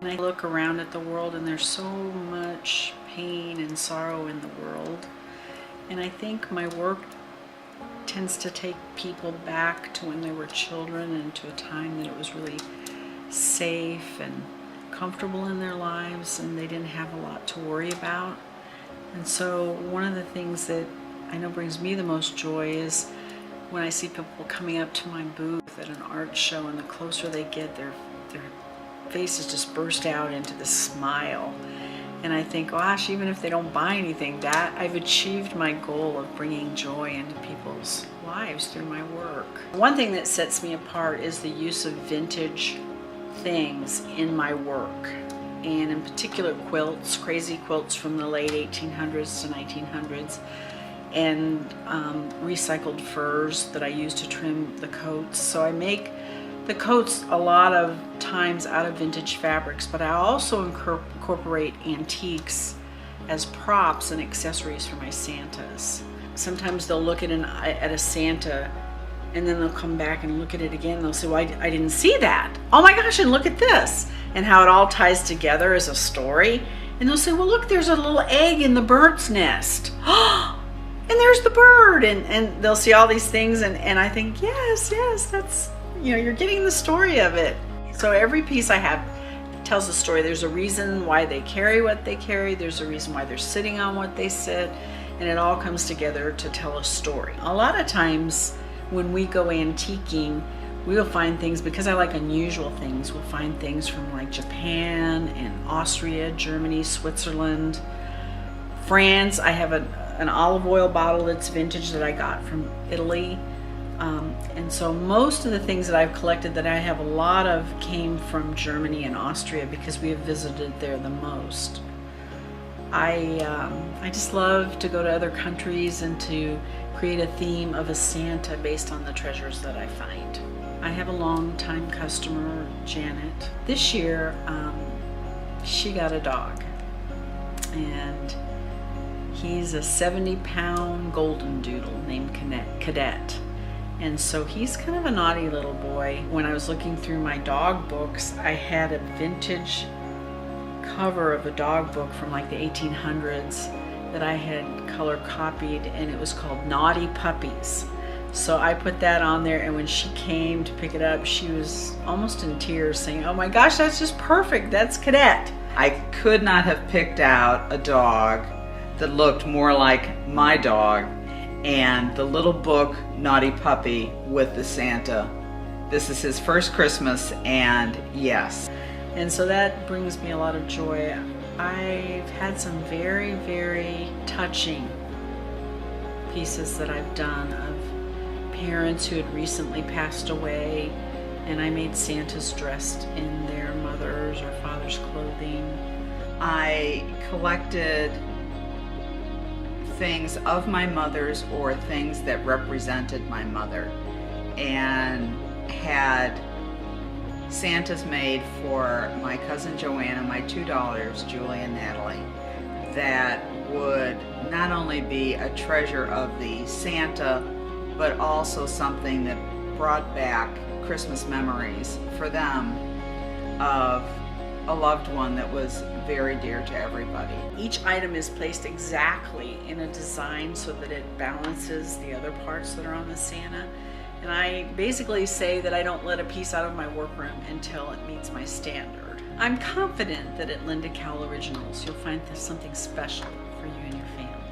I look around at the world and there's so much pain and sorrow in the world. And I think my work tends to take people back to when they were children and to a time that it was really safe and comfortable in their lives and they didn't have a lot to worry about. And so one of the things that I know brings me the most joy is when I see people coming up to my booth at an art show, and the closer they get, their faces just burst out into this smile. And I think, gosh, even if they don't buy anything, that I've achieved my goal of bringing joy into people's lives through my work. One thing that sets me apart is the use of vintage things in my work, and in particular quilts, crazy quilts from the late 1800s to 1900s, and recycled furs that I use to trim the coats. So I make the coats a lot of times out of vintage fabrics, but I also incorporate antiques as props and accessories for my Santas. Sometimes they'll look at a Santa and then they'll come back and look at it again and they'll say, well, I didn't see that. Oh my gosh, and look at this. And how it all ties together as a story. And they'll say, well, look, there's a little egg in the bird's nest. And there's the bird. And they'll see all these things and I think, yes, that's, you're getting the story of it. So every piece I have tells a story. There's a reason why they carry what they carry. There's a reason why they're sitting on what they sit. And it all comes together to tell a story. A lot of times when we go antiquing, we'll find things, because I like unusual things, we'll find things from like Japan and Austria, Germany, Switzerland, France. I have an olive oil bottle that's vintage that I got from Italy. And so most of the things that I've collected that I have a lot of came from Germany and Austria because we have visited there the most. I just love to go to other countries and to create a theme of a Santa based on the treasures that I find. I have a long-time customer, Janet. This year, she got a dog, and he's a 70-pound golden doodle named Cadet. And so he's kind of a naughty little boy. When I was looking through my dog books, I had a vintage cover of a dog book from like the 1800s that I had color copied, and it was called Naughty Puppies. So I put that on there, and when she came to pick it up, she was almost in tears saying, oh my gosh, that's just perfect, that's Cadet. I could not have picked out a dog that looked more like my dog and the little book Naughty Puppy with the Santa. This is his first Christmas, and yes. And so that brings me a lot of joy. I've had some very, very touching pieces that I've done of parents who had recently passed away, and I made Santas dressed in their mother's or father's clothing. I collected things of my mother's or things that represented my mother, and had Santas made for my cousin Joanna, my two daughters, Julie and Natalie, that would not only be a treasure of the Santa, but also something that brought back Christmas memories for them of a loved one that was very dear to everybody. Each item is placed exactly in a design so that it balances the other parts that are on the Santa. And I basically say that I don't let a piece out of my workroom until it meets my standard. I'm confident that at Linda Cowell Originals you'll find something special for you and your family.